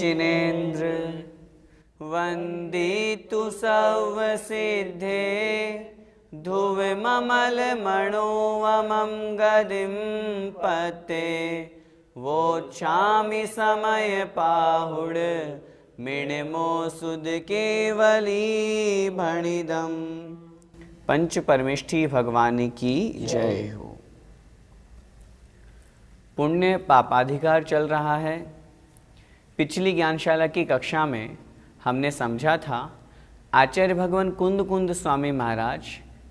जिनेन्द्र वन्दितु सर्वसिद्धे धुविममलमणोऽमं गदिं पते वोच्छामि समयपाहुड मिणमो सुध केवली भणिदम। पंच परमेष्ठी भगवान की जय हो। पुण्य पापाधिकार चल रहा है। पिछली ज्ञानशाला की कक्षा में हमने समझा था आचार्य भगवान कुंद कुंद स्वामी महाराज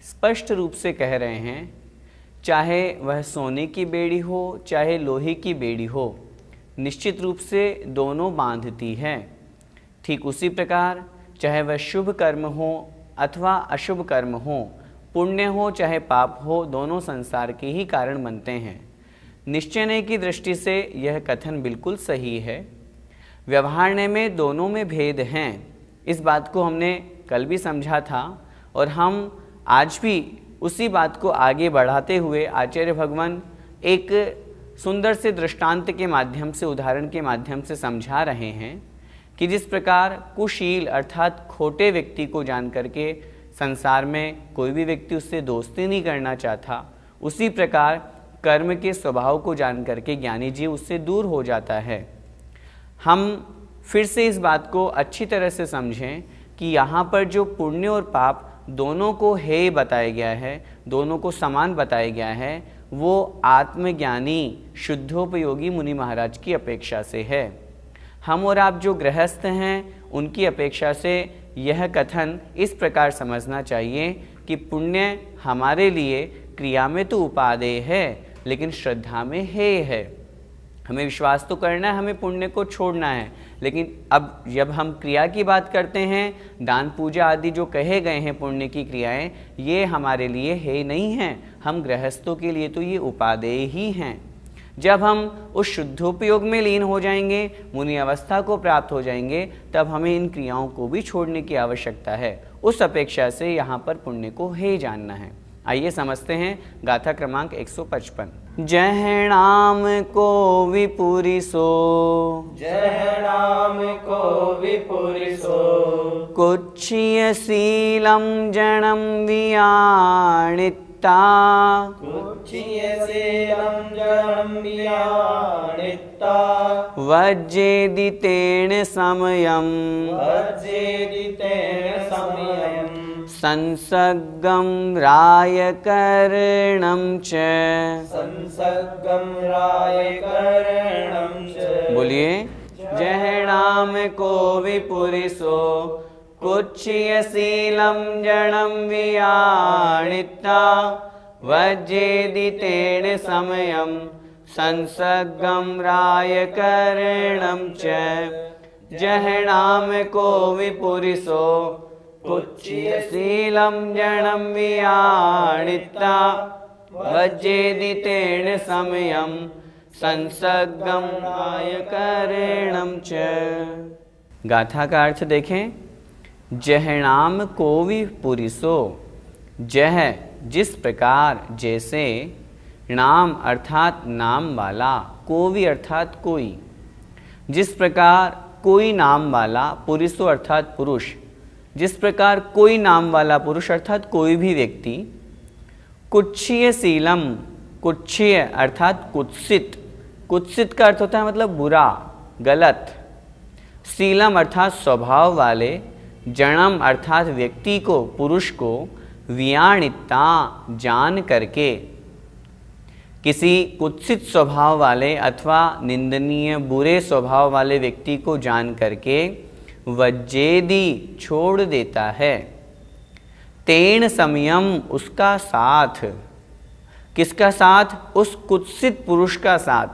स्पष्ट रूप से कह रहे हैं, चाहे वह सोने की बेड़ी हो चाहे लोहे की बेड़ी हो, निश्चित रूप से दोनों बांधती है। ठीक उसी प्रकार चाहे वह शुभ कर्म हो अथवा अशुभ कर्म हो, पुण्य हो चाहे पाप हो, दोनों संसार के ही कारण बनते हैं। निश्चय की दृष्टि से यह कथन बिल्कुल सही है। व्यवहार में दोनों में भेद हैं, इस बात को हमने कल भी समझा था और हम आज भी उसी बात को आगे बढ़ाते हुए आचार्य भगवान एक सुंदर से दृष्टांत के माध्यम से, उदाहरण के माध्यम से समझा रहे हैं कि जिस प्रकार कुशील अर्थात खोटे व्यक्ति को जान करके संसार में कोई भी व्यक्ति उससे दोस्ती नहीं करना चाहता, उसी प्रकार कर्म के स्वभाव को जान करके ज्ञानी जीव उससे दूर हो जाता है। हम फिर से इस बात को अच्छी तरह से समझें कि यहाँ पर जो पुण्य और पाप दोनों को हेय बताया गया है, दोनों को समान बताया गया है, वो आत्मज्ञानी शुद्धोपयोगी मुनि महाराज की अपेक्षा से है। हम और आप जो गृहस्थ हैं उनकी अपेक्षा से यह कथन इस प्रकार समझना चाहिए कि पुण्य हमारे लिए क्रिया में तो उपादेय है लेकिन श्रद्धा में हेय है। हमें विश्वास तो करना है, हमें पुण्य को छोड़ना है, लेकिन अब जब हम क्रिया की बात करते हैं, दान पूजा आदि जो कहे गए हैं पुण्य की क्रियाएं, ये हमारे लिए हेय नहीं हैं। हम गृहस्थों के लिए तो ये उपादेय ही हैं। जब हम उस शुद्धोपयोग में लीन हो जाएंगे, मुनि अवस्था को प्राप्त हो जाएंगे, तब हमें इन क्रियाओं को भी छोड़ने की आवश्यकता है। उस अपेक्षा से यहाँ पर पुण्य को हेय जानना है। आइए समझते हैं गाथा क्रमांक 155। जय नाम को विपुरिसो, जय नाम को विपुरिसो, कुच्छ्य शीलम जनम वियाणित्ता, कुच्छ्य शीलम जनम वियाणित्ता, वज्रेदितेन समयम्, वज्रेदितेन समयम्, संसर्गं रायकरणं च, संसर्गं रायकरणं च। बोलिए जय नाम को विपुरिसो, कुच्छ्य शीलम जनम वियाणित्ता, वज्रेदितेन समयं संसर्गं रायकरणं च। जय नाम को विपुरिसो, कुच्छ्य शीलम जनम वियाणित्ता, वज्रेदितेन समयं संसर्गं रायकरणं च। गाथा का अर्थ देखें। जह नाम को विपुरिसो, जह जिस प्रकार, जैसे, नाम अर्थात नाम वाला, कोवि अर्थात कोई, जिस प्रकार कोई नाम वाला, पुरिसो अर्थात पुरुष, जिस प्रकार कोई नाम वाला पुरुष अर्थात कोई भी व्यक्ति, कुच्छ्य शीलम, कुच्छ्य अर्थात कुत्सित, कुत्सित का अर्थ होता है मतलब बुरा, गलत, शीलम अर्थात स्वभाव वाले, जनम अर्थात व्यक्ति को, पुरुष को, वियाणिता जान करके, किसी कुत्सित स्वभाव वाले अथवा निंदनीय बुरे स्वभाव वाले व्यक्ति को जान करके वज्रेदि छोड़ देता है। तेन समयम उसका साथ, किसका साथ? उस कुत्सित पुरुष का साथ,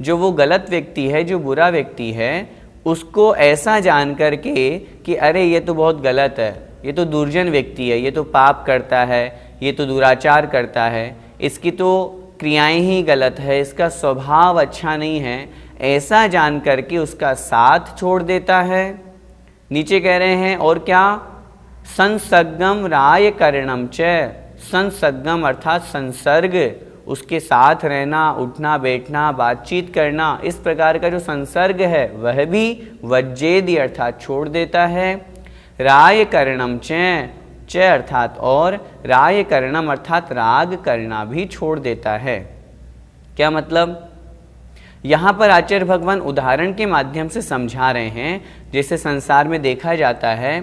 जो वो गलत व्यक्ति है, जो बुरा व्यक्ति है, उसको ऐसा जान करके कि अरे ये तो बहुत गलत है, ये तो दुर्जन व्यक्ति है, ये तो पाप करता है, ये तो दुराचार करता है, इसकी तो क्रियाएं ही गलत है, इसका स्वभाव अच्छा नहीं है, ऐसा जान करके उसका साथ छोड़ देता है। नीचे कह रहे हैं और क्या? संसर्गम राय करणम च, संसर्गम अर्थात संसर्ग, उसके साथ रहना, उठना बैठना, बातचीत करना, इस प्रकार का जो संसर्ग है वह भी वज्जेदी अर्थात छोड़ देता है। राय करणम च अर्थात और राय करणम अर्थात राग करना भी छोड़ देता है। क्या मतलब? यहाँ पर आचार्य भगवान उदाहरण के माध्यम से समझा रहे हैं। जैसे संसार में देखा जाता है,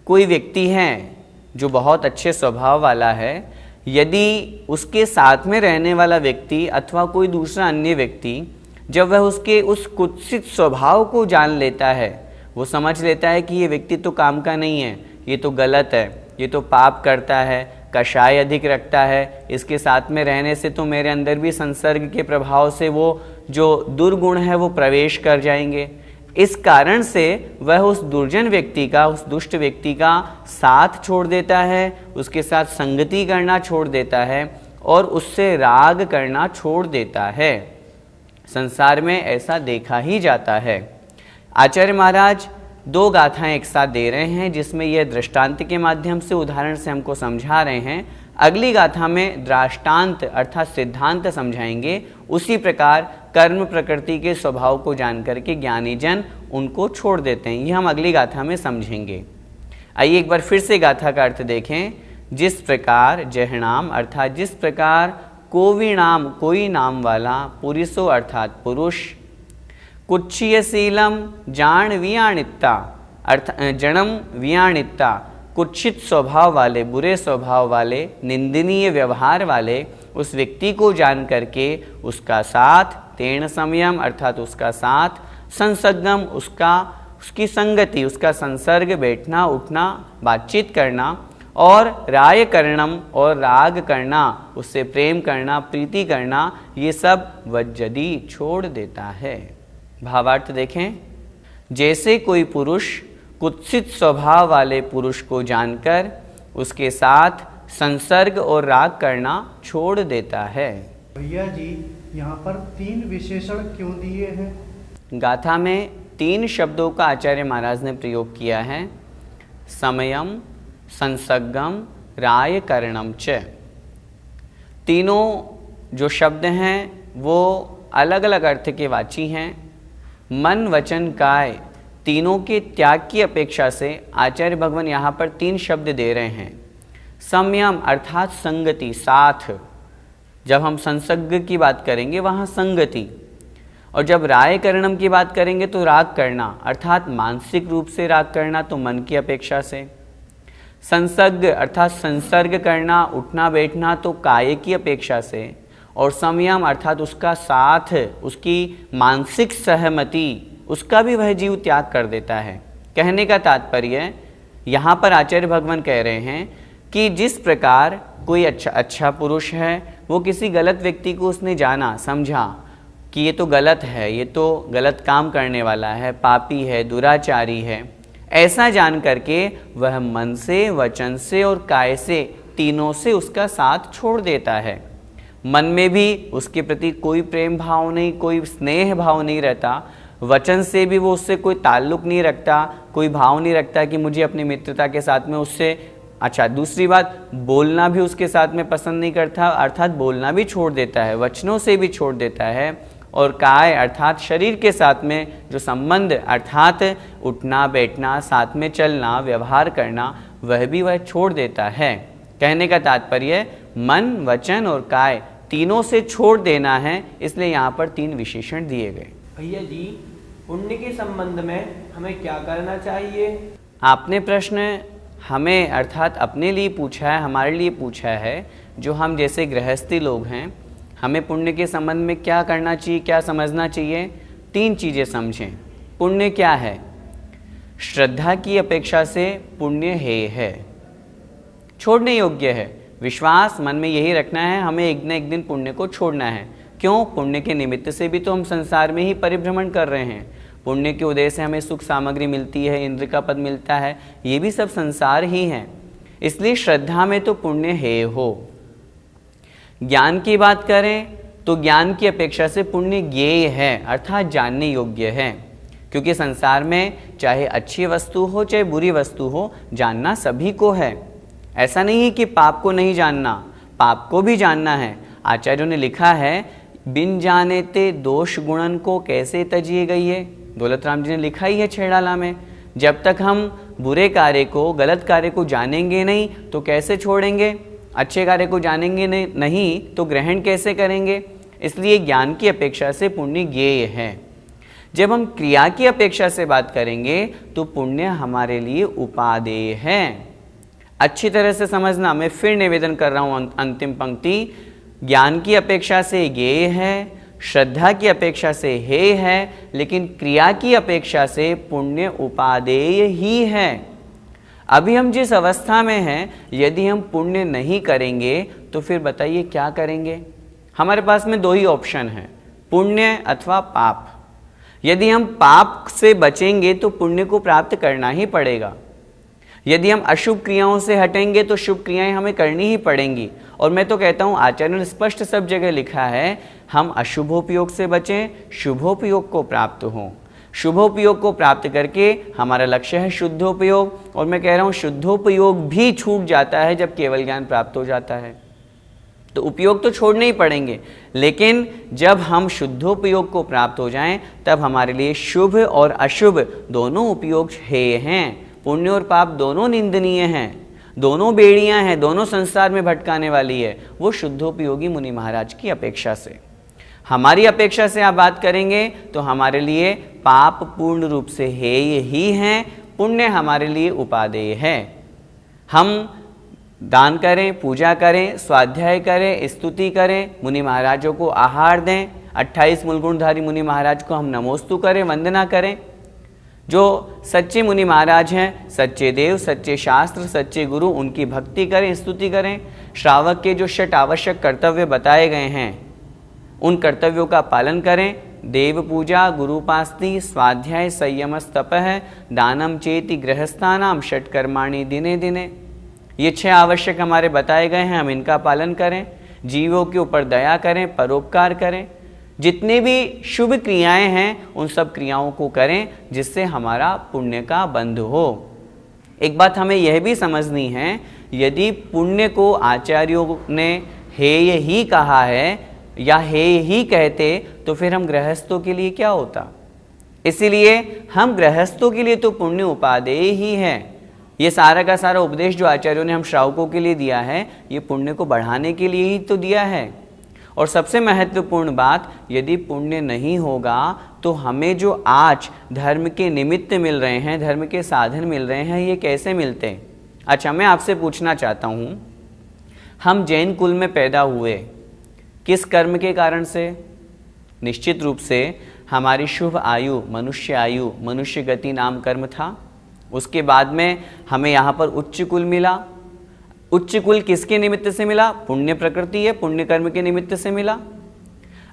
कोई व्यक्ति है जो बहुत अच्छे स्वभाव वाला है, यदि उसके साथ में रहने वाला व्यक्ति अथवा कोई दूसरा अन्य व्यक्ति जब वह उसके उस कुत्सित स्वभाव को जान लेता है, वो समझ लेता है कि ये व्यक्ति तो काम का नहीं है, ये तो गलत है, ये तो पाप करता है, कषाय अधिक रखता है, इसके साथ में रहने से तो मेरे अंदर भी संसर्ग के प्रभाव से वो जो दुर्गुण है वो प्रवेश कर जाएंगे। इस कारण से वह उस दुर्जन व्यक्ति का, उस दुष्ट व्यक्ति का साथ छोड़ देता है, उसके साथ संगति करना छोड़ देता है और उससे राग करना छोड़ देता है। संसार में ऐसा देखा ही जाता है। आचार्य महाराज दो गाथाएं एक साथ दे रहे हैं, जिसमें यह दृष्टांत के माध्यम से उदाहरण से हमको समझा रहे हैं। अगली गाथा में दृष्टांत अर्थात सिद्धांत समझाएंगे। उसी प्रकार कर्म प्रकृति के स्वभाव को जान करके ज्ञानी जन उनको छोड़ देते हैं। ये हम अगली गाथा में समझेंगे। आइए एक बार फिर से गाथा का अर्थ देखें। जिस प्रकार जहनाम अर्थात जिस प्रकार कोविनाम कोई नाम वाला, पुरुषो अर्थात पुरुष, कुच्छीयशीलम जान वियाणित्ता अर्थ जन्म वियाणित्ता कुच्छित स्वभाव वाले, बुरे स्वभाव वाले, निंदनीय व्यवहार वाले उस व्यक्ति को जान करके उसका साथ, तेन समयम अर्थात उसका साथ, संसर्गम उसकी संगति, उसका संसर्ग, बैठना उठना बातचीत करना, और राय करणम और राग करना, उससे प्रेम करना, प्रीति करना, ये सब वज्जदी छोड़ देता है। भावार्थ देखें। जैसे कोई पुरुष कुत्सित स्वभाव वाले पुरुष को जानकर उसके साथ संसर्ग और राग करना छोड़ देता है। भैया जी, यहाँ पर 3 विशेषण क्यों दिए हैं? गाथा में 3 शब्दों का आचार्य महाराज ने प्रयोग किया है। समयम, संसर्गम, राय करणम च। तीनों जो शब्द हैं वो अलग अलग अर्थ के वाची हैं। मन वचन काय तीनों के त्याग की अपेक्षा से आचार्य भगवान यहाँ पर 3 शब्द दे रहे हैं। संयम अर्थात संगति, साथ। जब हम संसर्ग की बात करेंगे वहाँ संगति, और जब राय करणम की बात करेंगे तो राग करना अर्थात मानसिक रूप से राग करना, तो मन की अपेक्षा से। संसर्ग अर्थात संसर्ग करना, उठना बैठना, तो काय की अपेक्षा से। और संयम अर्थात उसका साथ, उसकी मानसिक सहमति, उसका भी वह जीव त्याग कर देता है। कहने का तात्पर्य यहाँ पर आचार्य भगवान कह रहे हैं कि जिस प्रकार कोई अच्छा पुरुष है, वो किसी गलत व्यक्ति को उसने जाना, समझा कि ये तो गलत है, ये तो गलत काम करने वाला है, पापी है, दुराचारी है, ऐसा जान करके वह मन से, वचन से और काय से, तीनों से उसका साथ छोड़ देता है। मन में भी उसके प्रति कोई प्रेम भाव नहीं, कोई स्नेह भाव नहीं रहता, वचन से भी वो उससे कोई ताल्लुक नहीं रखता, कोई भाव नहीं रखता कि मुझे अपनी मित्रता के साथ में उससे अच्छा। दूसरी बात, बोलना भी उसके साथ में पसंद नहीं करता, अर्थात बोलना भी छोड़ देता है, वचनों से भी छोड़ देता है। और काय अर्थात शरीर के साथ में जो संबंध अर्थात उठना बैठना, साथ में चलना, व्यवहार करना, वह भी वह छोड़ देता है। कहने का तात्पर्य मन, वचन और काय तीनों से छोड़ देना है, इसलिए यहाँ पर 3 विशेषण दिए गए। भैया जी, पुण्य के संबंध में हमें क्या करना चाहिए? आपने प्रश्न हमें अर्थात अपने लिए पूछा है, हमारे लिए पूछा है, जो हम जैसे गृहस्थी लोग हैं, हमें पुण्य के संबंध में क्या करना चाहिए, क्या समझना चाहिए? 3 चीज़ें समझें। पुण्य क्या है? श्रद्धा की अपेक्षा से पुण्य है, छोड़ने योग्य है। विश्वास मन में यही रखना है, हमें एक न एक दिन पुण्य को छोड़ना है। क्यों? पुण्य के निमित्त से भी तो हम संसार में ही परिभ्रमण कर रहे हैं। पुण्य के उदय से हमें सुख सामग्री मिलती है, इंद्र का पद मिलता है, ये भी सब संसार ही है। इसलिए श्रद्धा में तो पुण्य है हो। ज्ञान की बात करें तो ज्ञान की अपेक्षा से पुण्य ज्ञेय है, अर्थात जानने योग्य है। क्योंकि संसार में चाहे अच्छी वस्तु हो चाहे बुरी वस्तु हो, जानना सभी को है। ऐसा नहीं है कि पाप को नहीं जानना, पाप को भी जानना है। आचार्यों ने लिखा है, बिन जाने ते दोष गुणन को कैसे तजिए गई है। दौलत राम जी ने लिखा ही है छेड़ाला में, जब तक हम बुरे कार्य को, गलत कार्य को जानेंगे नहीं तो कैसे छोड़ेंगे, अच्छे कार्य को जानेंगे नहीं तो ग्रहण कैसे करेंगे। इसलिए ज्ञान की अपेक्षा से पुण्य ज्ञेय है। जब हम क्रिया की अपेक्षा से बात करेंगे तो पुण्य हमारे लिए उपादेय है। अच्छी तरह से समझना, मैं फिर निवेदन कर रहा हूं अंतिम पंक्ति, ज्ञान की अपेक्षा से ज्ञेय है, श्रद्धा की अपेक्षा से हेय है, लेकिन क्रिया की अपेक्षा से पुण्य उपादेय ही है। अभी हम जिस अवस्था में हैं, यदि हम पुण्य नहीं करेंगे तो फिर बताइए क्या करेंगे। हमारे पास में दो ही ऑप्शन है, पुण्य अथवा पाप। यदि हम पाप से बचेंगे तो पुण्य को प्राप्त करना ही पड़ेगा। यदि हम अशुभ क्रियाओं से हटेंगे तो शुभ क्रियाएं हमें करनी ही पड़ेंगी। और मैं तो कहता हूं, आचार्य ने स्पष्ट सब जगह लिखा है, हम अशुभोपयोग से बचें, शुभोपयोग को प्राप्त हों। शुभोपयोग को प्राप्त करके हमारा लक्ष्य है शुद्धोपयोग। और मैं कह रहा हूं, शुद्धोपयोग भी छूट जाता है जब केवल ज्ञान प्राप्त हो जाता है। तो उपयोग तो छोड़ने ही पड़ेंगे, लेकिन जब हम शुद्धोपयोग को प्राप्त हो जाएं तब हमारे लिए शुभ और अशुभ दोनों उपयोग हेय हैं। पुण्य और पाप दोनों निंदनीय हैं, दोनों बेड़ियां हैं, दोनों संसार में भटकाने वाली है, वो शुद्धोपयोगी मुनि महाराज की अपेक्षा से। हमारी अपेक्षा से आप बात करेंगे तो हमारे लिए पाप पूर्ण रूप से हेय ही हैं, पुण्य हमारे लिए उपादेय है। हम दान करें, पूजा करें, स्वाध्याय करें, स्तुति करें, मुनि महाराजों को आहार दें, 28 मूलगुणधारी मुनि महाराज को हम नमोस्तु करें, वंदना करें। जो सच्चे मुनि महाराज हैं, सच्चे देव, सच्चे शास्त्र, सच्चे गुरु, उनकी भक्ति करें, स्तुति करें। श्रावक के जो 6 आवश्यक कर्तव्य बताए गए हैं, उन कर्तव्यों का पालन करें। देव पूजा, गुरुपास्ति, स्वाध्याय, संयम, तपः, दानम चेति गृहस्थानाम, षट्कर्माणि दिने दिने। ये 6 आवश्यक हमारे बताए गए हैं, हम इनका पालन करें। जीवों के ऊपर दया करें, परोपकार करें। जितने भी शुभ क्रियाएं हैं उन सब क्रियाओं को करें जिससे हमारा पुण्य का बंध हो। एक बात हमें यह भी समझनी है, यदि पुण्य को आचार्यों ने हेय ही कहा है या हेय ही कहते तो फिर हम गृहस्थों के लिए क्या होता। इसीलिए हम गृहस्थों के लिए तो पुण्य उपादेय ही है। ये सारा का सारा उपदेश जो आचार्यों ने हम श्रावकों के लिए दिया है, ये पुण्य को बढ़ाने के लिए ही तो दिया है। और सबसे महत्वपूर्ण बात, यदि पुण्य नहीं होगा तो हमें जो आज धर्म के निमित्त मिल रहे हैं, धर्म के साधन मिल रहे हैं, ये कैसे मिलते हैं। अच्छा, मैं आपसे पूछना चाहता हूँ, हम जैन कुल में पैदा हुए किस कर्म के कारण से? निश्चित रूप से हमारी शुभ आयु, मनुष्य गति नाम कर्म था। उसके बाद में हमें यहाँ पर उच्च कुल मिला। उच्च कुल किसके निमित्त से मिला? पुण्य प्रकृति है, पुण्य कर्म के निमित्त से मिला।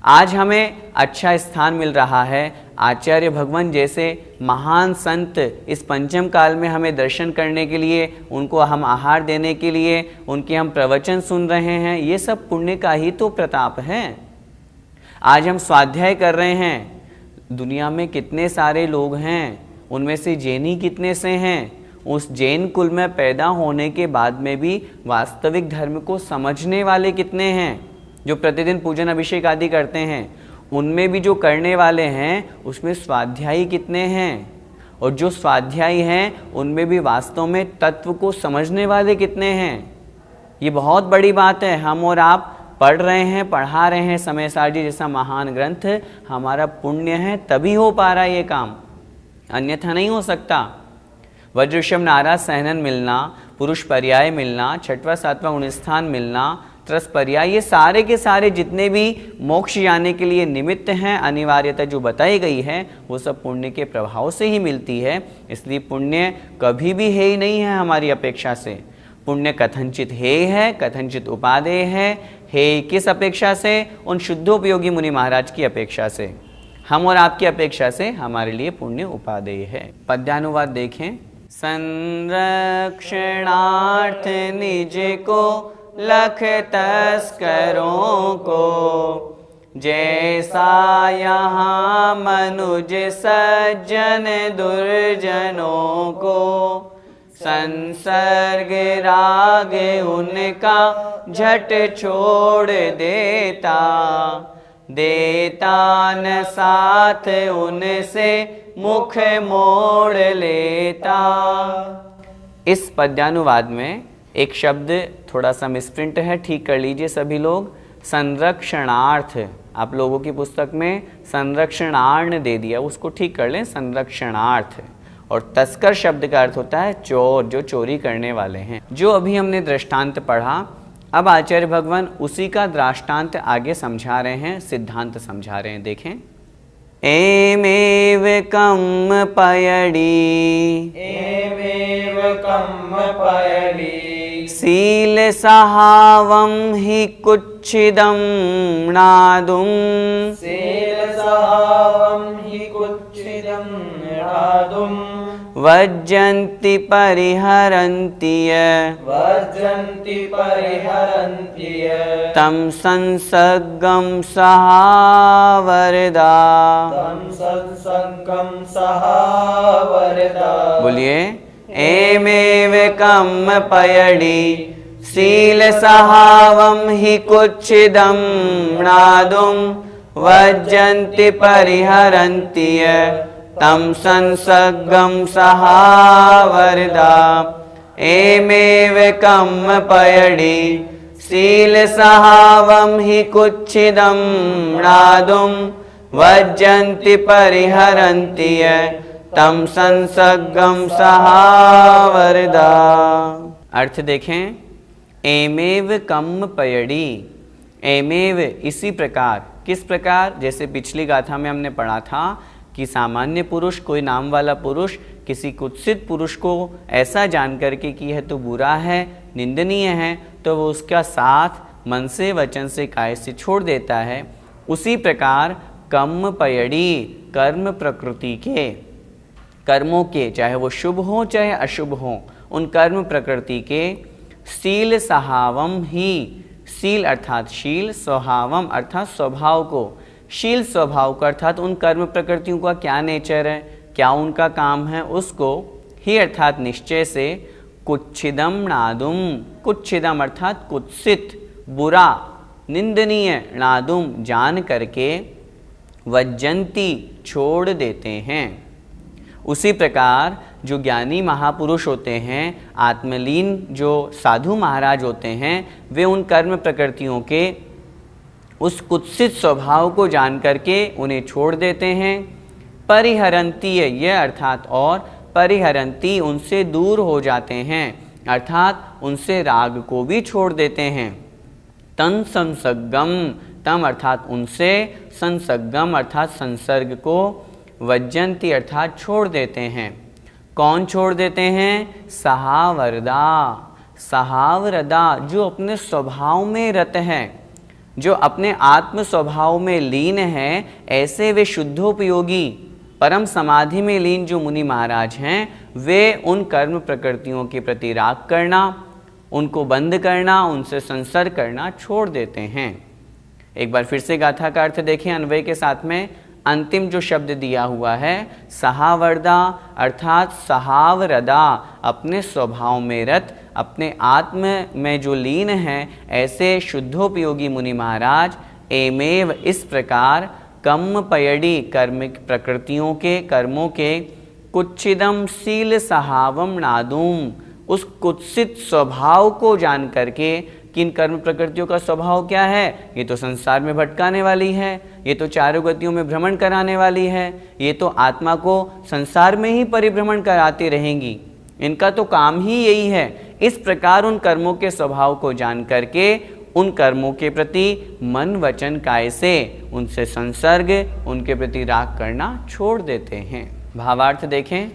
आज हमें अच्छा स्थान मिल रहा है। आचार्य भगवान जैसे महान संत इस पंचम काल में हमें दर्शन करने के लिए, उनको हम आहार देने के लिए, उनके हम प्रवचन सुन रहे हैं, ये सब पुण्य का ही तो प्रताप है। आज हम स्वाध्याय कर रहे हैं। दुनिया में कितने सारे लोग हैं, उनमें से जैनी कितने से हैं। उस जैन कुल में पैदा होने के बाद में भी वास्तविक धर्म को समझने वाले कितने हैं, जो प्रतिदिन पूजन अभिषेक आदि करते हैं। उनमें भी जो करने वाले हैं उसमें स्वाध्यायी कितने हैं, और जो स्वाध्यायी हैं उनमें भी वास्तव में तत्व को समझने वाले कितने हैं। ये बहुत बड़ी बात है। हम और आप पढ़ रहे हैं, पढ़ा रहे हैं समय सार जी जैसा महान ग्रंथ, हमारा पुण्य है तभी हो पा रहा है ये काम, अन्यथा नहीं हो सकता। वज्रषभ नाराज सहनन मिलना, पुरुष पर्याय मिलना, 6वां 7वां गुणस्थान मिलना, त्रस पर्याय, ये सारे के सारे जितने भी मोक्ष जाने के लिए निमित्त हैं, अनिवार्यता जो बताई गई है, वो सब पुण्य के प्रभाव से ही मिलती है। इसलिए पुण्य कभी भी हेय नहीं है हमारी अपेक्षा से। पुण्य कथनचित हेय है, कथनचित उपादेय है। हेय किस अपेक्षा से? उन शुद्धोपयोगी मुनि महाराज की अपेक्षा से। हम और आपकी अपेक्षा से हमारे लिए पुण्य उपादेय है। पद्यानुवाद देखें। संरक्षणार्थ निज को लख तस्करों को, जैसा यहाँ मनुज सज्जन दुर्जनों को, संसर्ग राग उनका झट छोड़ देता, देता न साथ उनसे मुख मोड़ लेता। इस पद्यानुवाद में एक शब्द थोड़ा सा मिसप्रिंट है, ठीक कर लीजिए सभी लोग। संरक्षणार्थ, आप लोगों की पुस्तक में संरक्षणार्ण दे दिया, उसको ठीक कर लें, संरक्षणार्थ। और तस्कर शब्द का अर्थ होता है चोर, जो चोरी करने वाले हैं। जो अभी हमने दृष्टांत पढ़ा, अब आचार्य भगवान उसी का दृष्टांत आगे समझा रहे हैं, सिद्धांत समझा रहे हैं। देखें, एमेव कम पयड़ी, एमेव कम पयड़ी, सील सहावम हि कुच्छिदम नादुम, सील सहावम हि कुच्छिदम नादुम, वज्जन्ति परिहरन्ति वज्जन्ति परिहरन्ति तं संसर्गं सहावरदा। तं संसर्गं सहावरदा। बोलिए, एमेव कम पयड़ी, सील सहावम हि कुच्छिदं नादुम, वज्जन्ति परिहरन्ति तं संसर्गं सहावरदा। एमेव कम पयड़ी, सील सहावम हि कुच्छिदं नादुम, वज्जन्ति परिहरन्ति तं संसर्गं सहावरदा। अर्थ देखें, एमेव कम पयड़ी, एमेव इसी प्रकार, किस प्रकार, जैसे पिछली गाथा में हमने पढ़ा था कि सामान्य पुरुष, कोई नाम वाला पुरुष किसी कुत्सित पुरुष को ऐसा जान करके कि यह तो बुरा है, निंदनीय है, तो वो उसका साथ मन से, वचन से, काय से छोड़ देता है। उसी प्रकार कम पयड़ी, कर्म प्रकृति के, कर्मों के, चाहे वो शुभ हो चाहे अशुभ हो, उन कर्म प्रकृति के, सील सहावम ही, सील अर्थात शील, स्वभावम अर्थात स्वभाव को, शील स्वभाव का अर्थात उन कर्म प्रकृतियों का क्या नेचर है, क्या उनका काम है, उसको ही अर्थात निश्चय से, कुच्छिदम नादुम, कुच्छिदम अर्थात कुत्सित, बुरा, निंदनीय, नादुम जान करके, वज्जंती छोड़ देते हैं। उसी प्रकार जो ज्ञानी महापुरुष होते हैं, आत्मलीन जो साधु महाराज होते हैं, वे उन कर्म प्रकृतियों के उस कुत्सित स्वभाव को जान करके उन्हें छोड़ देते हैं। परिहरंती है यह अर्थात, और परिहरंती उनसे दूर हो जाते हैं, अर्थात उनसे राग को भी छोड़ देते हैं। तन संसर्गम, तम अर्थात उनसे, संसर्गम अर्थात संसर्ग को, वज्जंती अर्थात छोड़ देते हैं। कौन छोड़ देते हैं? सहावरदा, सहावरदा जो अपने स्वभाव में रत है, जो अपने आत्म स्वभाव में लीन है, ऐसे वे शुद्धोपयोगी परम समाधि में लीन जो मुनि महाराज हैं, वे उन कर्म प्रकृतियों के प्रति राग करना, उनको बंद करना, उनसे संसर्ग करना छोड़ देते हैं। एक बार फिर से गाथा का अर्थ देखें अन्वय के साथ में। अंतिम जो शब्द दिया हुआ है सहावरदा अर्थात सहावरदा, अपने स्वभाव में रत, अपने आत्म में जो लीन है, ऐसे शुद्धोपयोगी मुनि महाराज एमेव इस प्रकार कम पयड़ी कर्म प्रकृतियों के, कर्मों के, कुच्छिदम शील सहावम नादुम, उस कुत्सित स्वभाव को जान करके कि इन कर्म प्रकृतियों का स्वभाव क्या है, ये तो संसार में भटकाने वाली है, ये तो चारों गतियों में भ्रमण कराने वाली है, ये तो आत्मा को संसार में ही परिभ्रमण कराती रहेंगी, इनका तो काम ही यही है। इस प्रकार उन कर्मों के स्वभाव को जान करके उन कर्मों के प्रति मन वचन काय से उनसे संसर्ग, उनके प्रति राग करना छोड़ देते हैं। भावार्थ देखें,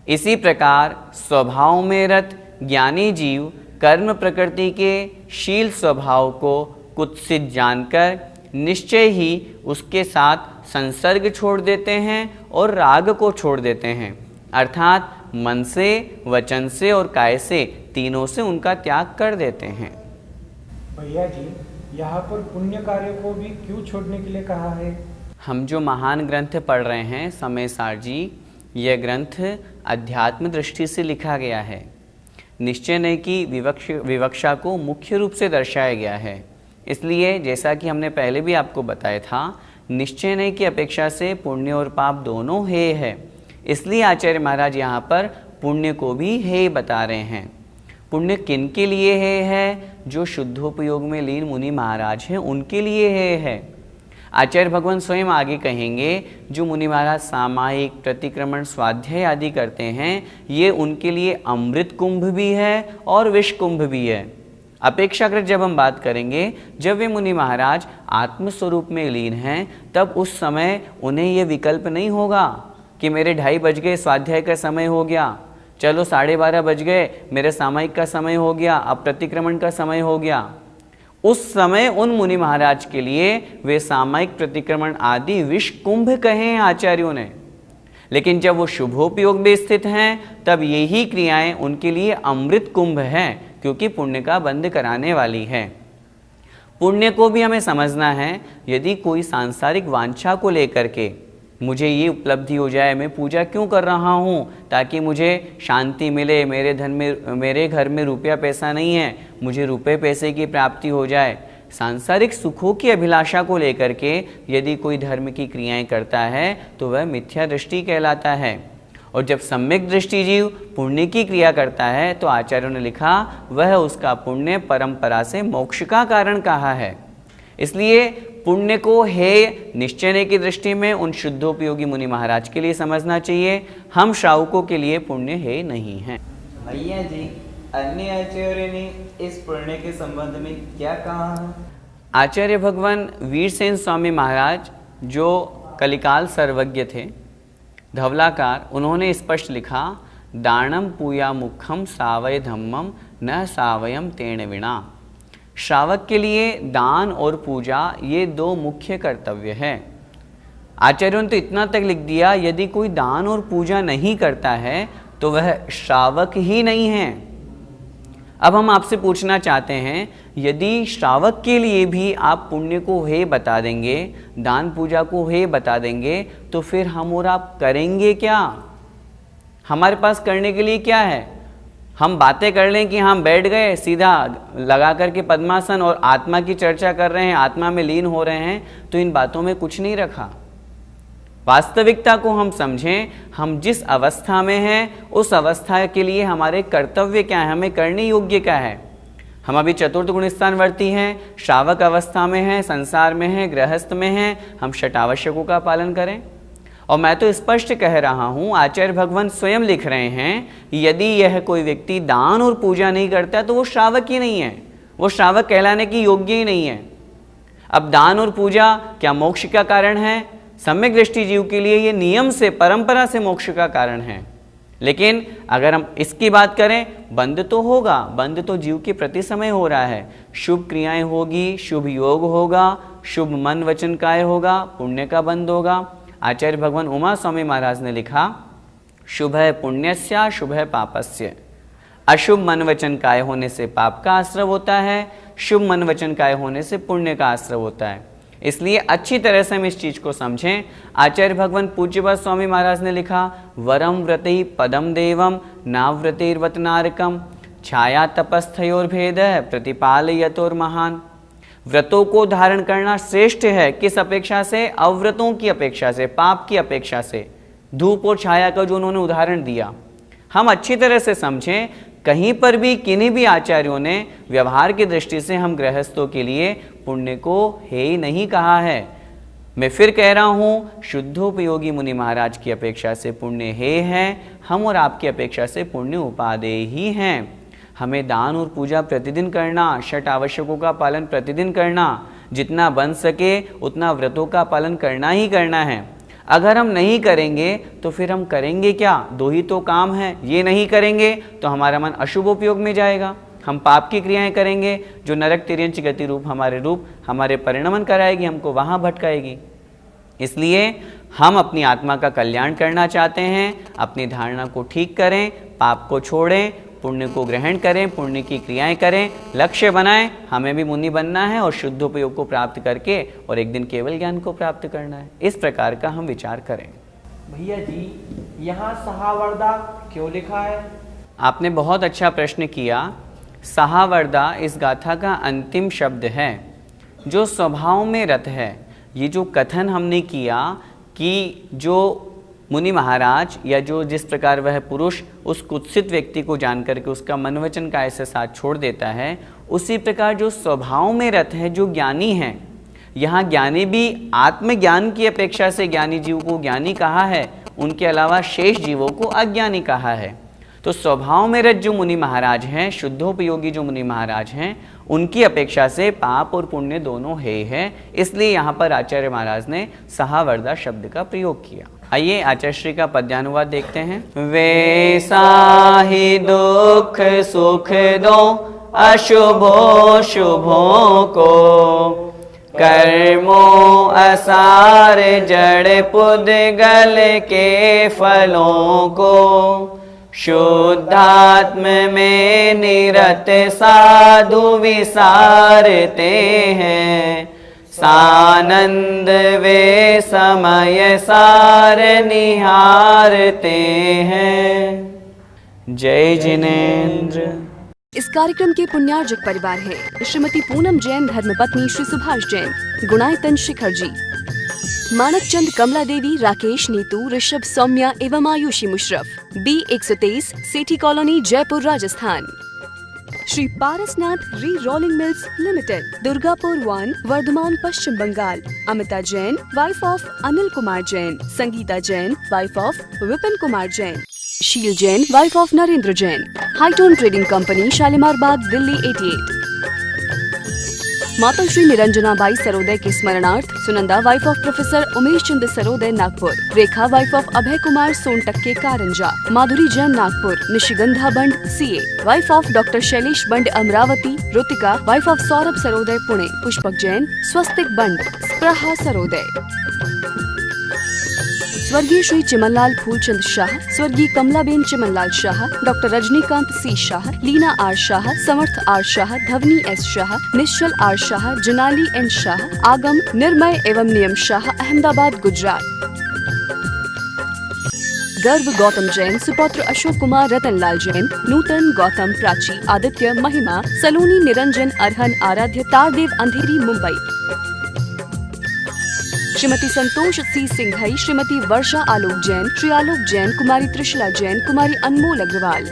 इसी प्रकार स्वभाव में रत ज्ञानी जीव कर्म प्रकृति के शील स्वभाव को कुत्सित जानकर निश्चय ही उसके साथ संसर्ग छोड़ देते हैं और राग को छोड़ देते हैं, अर्थात मन से, वचन से और काय से, तीनों से उनका त्याग कर देते हैं। भैया जी, यहाँ पर पुण्य कार्य को भी क्यों छोड़ने के लिए कहा है? हम जो महान ग्रंथ पढ़ रहे हैं समय सार जी, यह ग्रंथ अध्यात्म दृष्टि से लिखा गया है। निश्चय नहीं की विवक्षा को मुख्य रूप से दर्शाया गया है। इसलिए जैसा कि हमने पहले भी आपको बताया था, निश्चय नहीं की अपेक्षा से पुण्य और पाप दोनों हे है। इसलिए आचार्य महाराज यहाँ पर पुण्य को भी हे बता रहे हैं। पुण्य किन के लिए है? जो शुद्धोपयोग में लीन मुनि महाराज हैं उनके लिए है। आचार्य भगवान स्वयं आगे कहेंगे, जो मुनि महाराज सामायिक प्रतिक्रमण स्वाध्याय आदि करते हैं, ये उनके लिए अमृत कुंभ भी है और विष कुंभ भी है। अपेक्षाकृत जब हम बात करेंगे, जब वे मुनि महाराज आत्मस्वरूप में लीन हैं, तब उस समय उन्हें ये विकल्प नहीं होगा कि मेरे 2:30 बज गए, स्वाध्याय का समय हो गया, चलो 12:30 बज गए, मेरे सामायिक का समय हो गया, अब प्रतिक्रमण का समय हो गया। उस समय उन मुनि महाराज के लिए वे सामायिक प्रतिक्रमण आदि विष कुंभ कहे हैं आचार्यों ने। लेकिन जब वो शुभोपयोग में स्थित हैं, तब यही क्रियाएं उनके लिए अमृत कुंभ है, क्योंकि पुण्य का बंध कराने वाली है। पुण्य को भी हमें समझना है। यदि कोई सांसारिक वांछा को लेकर के मुझे ये उपलब्धि हो जाए, मैं पूजा क्यों कर रहा हूँ, ताकि मुझे शांति मिले, मेरे घर में रुपया पैसा नहीं है, मुझे रुपये पैसे की प्राप्ति हो जाए, सांसारिक सुखों की अभिलाषा को लेकर के यदि कोई धर्म की क्रियाएं करता है तो वह मिथ्या दृष्टि कहलाता है। और जब सम्यक दृष्टि जीव पुण्य की क्रिया करता है तो आचार्यों ने लिखा, वह उसका पुण्य परंपरा से मोक्ष का कारण कहा है। इसलिए पुण्य को हे निश्चय की दृष्टि में उन शुद्धोपयोगी मुनि महाराज के लिए समझना चाहिए। हम श्रावकों के लिए पुण्य हे नहीं है। भैया जी, अन्य आचार्य ने इस पुण्य के संबंध में क्या कहा है? आचार्य भगवान वीरसेन स्वामी महाराज, जो कलिकाल सर्वज्ञ थे, धवलाकार, उन्होंने स्पष्ट लिखा, दानम पूया मुखम सावय धम्मम न सावयम तेण विना। श्रावक के लिए दान और पूजा ये 2 मुख्य कर्तव्य है। आचार्यों ने तो इतना तक लिख दिया, यदि कोई दान और पूजा नहीं करता है तो वह श्रावक ही नहीं है। अब हम आपसे पूछना चाहते हैं, यदि श्रावक के लिए भी आप पुण्य को हे बता देंगे, दान पूजा को हे बता देंगे, तो फिर हम और आप करेंगे क्या? हमारे पास करने के लिए क्या है? हम बातें कर लें कि हम बैठ गए सीधा लगा करके पद्मासन और आत्मा की चर्चा कर रहे हैं, आत्मा में लीन हो रहे हैं, तो इन बातों में कुछ नहीं रखा। वास्तविकता को हम समझें, हम जिस अवस्था में हैं उस अवस्था के लिए हमारे कर्तव्य क्या है, हमें करने योग्य क्या है। हम अभी चतुर्थ गुण स्थानवर्ती हैं, श्रावक अवस्था में हैं, संसार में हैं, गृहस्थ में हैं, हम षटावश्यकों का पालन करें। और मैं तो स्पष्ट कह रहा हूँ, आचार्य भगवान स्वयं लिख रहे हैं, यदि यह कोई व्यक्ति दान और पूजा नहीं करता तो वो श्रावक ही नहीं है, वो श्रावक कहलाने की योग्य ही नहीं है। अब दान और पूजा क्या मोक्ष का कारण है? सम्यक दृष्टि जीव के लिए ये नियम से, परंपरा से मोक्ष का कारण है। लेकिन अगर हम इसकी बात करें, बंध तो होगा, बंध तो जीव के प्रति समय हो रहा है। शुभ क्रियाएं होगी, शुभ योग होगा, शुभ मन वचन काय होगा, पुण्य का बंध होगा। आचार्य भगवान उमा स्वामी महाराज ने लिखा, शुभ है पुण्यस्य शुभ है पापस्य। अशुभ मन वचन काय होने से पाप का आश्रव होता है, शुभ मन वचन काय होने से पुण्य का आश्रव होता है। इसलिए अच्छी तरह से हम इस चीज को समझें। आचार्य भगवान पूज्यपाद स्वामी महाराज ने लिखा, वरम व्रतै पदम देवम नाव्रतैर्वत नारकम छाया तपस्थयोर भेद प्रतिपालयतोर महान। व्रतों को धारण करना श्रेष्ठ है, किस अपेक्षा से? अव्रतों की अपेक्षा से, पाप की अपेक्षा से। धूप और छाया का जो उन्होंने उदाहरण दिया, हम अच्छी तरह से समझें। कहीं पर भी किन्हीं भी आचार्यों ने व्यवहार की दृष्टि से हम गृहस्थों के लिए पुण्य को हे नहीं कहा है। मैं फिर कह रहा हूँ, शुद्धोपयोगी मुनि महाराज की अपेक्षा से पुण्य हे है, हम और आपकी अपेक्षा से पुण्य उपादेय ही हैं। हमें दान और पूजा प्रतिदिन करना, षट आवश्यकों का पालन प्रतिदिन करना, जितना बन सके उतना व्रतों का पालन करना ही करना है। अगर हम नहीं करेंगे तो फिर हम करेंगे क्या? 2 ही तो काम है। ये नहीं करेंगे तो हमारा मन अशुभ उपयोग में जाएगा, हम पाप की क्रियाएं करेंगे जो नरक तिर्यंच गति रूप हमारे परिणमन कराएगी, हमको वहाँ भटकाएगी। इसलिए हम अपनी आत्मा का कल्याण करना चाहते हैं, अपनी धारणा को ठीक करें, पाप को छोड़ें, पुण्य को ग्रहण करें, पुण्य की क्रियाएं करें, लक्ष्य बनाएं। हमें भी मुनि बनना है और शुद्धोपयोग को प्राप्त करके और एक दिन केवल ज्ञान को प्राप्त करना है। इस प्रकार का हम विचार करें। भैया जी, यहाँ सहावर्दा क्यों लिखा है? आपने बहुत अच्छा प्रश्न किया। सहावरदा इस गाथा का अंतिम शब्द है, जो स्वभाव में रत है। ये जो कथन हमने किया कि जो मुनि महाराज या जो जिस प्रकार वह पुरुष उस कुत्सित व्यक्ति को जान करके उसका मनवचन का ऐसे साथ छोड़ देता है, उसी प्रकार जो स्वभाव में रत है, जो ज्ञानी हैं, यहाँ ज्ञानी भी आत्मज्ञान की अपेक्षा से ज्ञानी जीव को ज्ञानी कहा है, उनके अलावा शेष जीवों को अज्ञानी कहा है। तो स्वभाव में रत जो मुनि महाराज हैं, शुद्धोपयोगी जो मुनि महाराज हैं, उनकी अपेक्षा से पाप और पुण्य दोनों है, इसलिए यहाँ पर आचार्य महाराज ने सहावरदा शब्द का प्रयोग किया। आइए आचार्य श्री का पद्यानुवाद देखते हैं। वे साहि दुख सुख दो अशुभो शुभों को, कर्मो असार जड़ पुद्गल के फलों को, शुद्धात्म में निरत साधु विसारते हैं, सानंद वे समय सार निहारते हैं। जय जिनेन्द्र। इस कार्यक्रम के पुण्यार्जक परिवार है श्रीमती पूनम जैन, धर्मपत्नी श्री सुभाष जैन, गुणायतन शिखर जी, मानक चंद, कमला देवी, राकेश, नीतू, ऋषभ, सौम्या एवं Ayushi Musharraf, B123, Sethi colony, Jaipur, Rajasthan. Shri Parasnath re rolling mills limited, Durgapur 1, Vardhaman, Paschim Bengal. Amita Jain, wife of Anil Kumar Jain. Sangeeta Jain, wife of Vipin Kumar Jain. Sheel Jain, wife of Narendra Jain. Hightone trading company, Shalimar Bagh, Delhi 88। माता श्री निरंजना बाई सरोदय के स्मरणार्थ Sunanda, wife of professor Umesh Chandra Sarodaya, Nagpur. Rekha, wife of Abhay Kumar Sontakke, Karanja. Madhuri Jain, Nagpur. Nishigandha Band, CA, wife of doctor Shailesh Band, Amravati. Rutika, wife of Saurabh Sarodaya, Pune. Pushpak Jain, Swastik Band, Spraha Sarodaya. स्वर्गीय श्री चिमनलाल फूलचंद शाह, स्वर्गीय Kamlaben Chimanlal Shah, doctor Rajnikant C Shah, Leena R Shah, Samarth R Shah, Dhwani S Shah, Nishchal R Shah, Janali N Shah, Aagam, Nirmay एवं नियम शाह, अहमदाबाद, गुजरात। गर्भ गौतम जैन, सुपौत्र अशोक कुमार, रतनलाल जैन, नूतन, गौतम, प्राची, आदित्य, महिमा, सलोनी, निरंजन, अरहन, आराध्य, तारदेव, अंधेरी, मुंबई। श्रीमती संतोष C सिंघई, श्रीमती वर्षा आलोक जैन, श्री आलोक जैन, कुमारी त्रिशला जैन, कुमारी अनमोल अग्रवाल।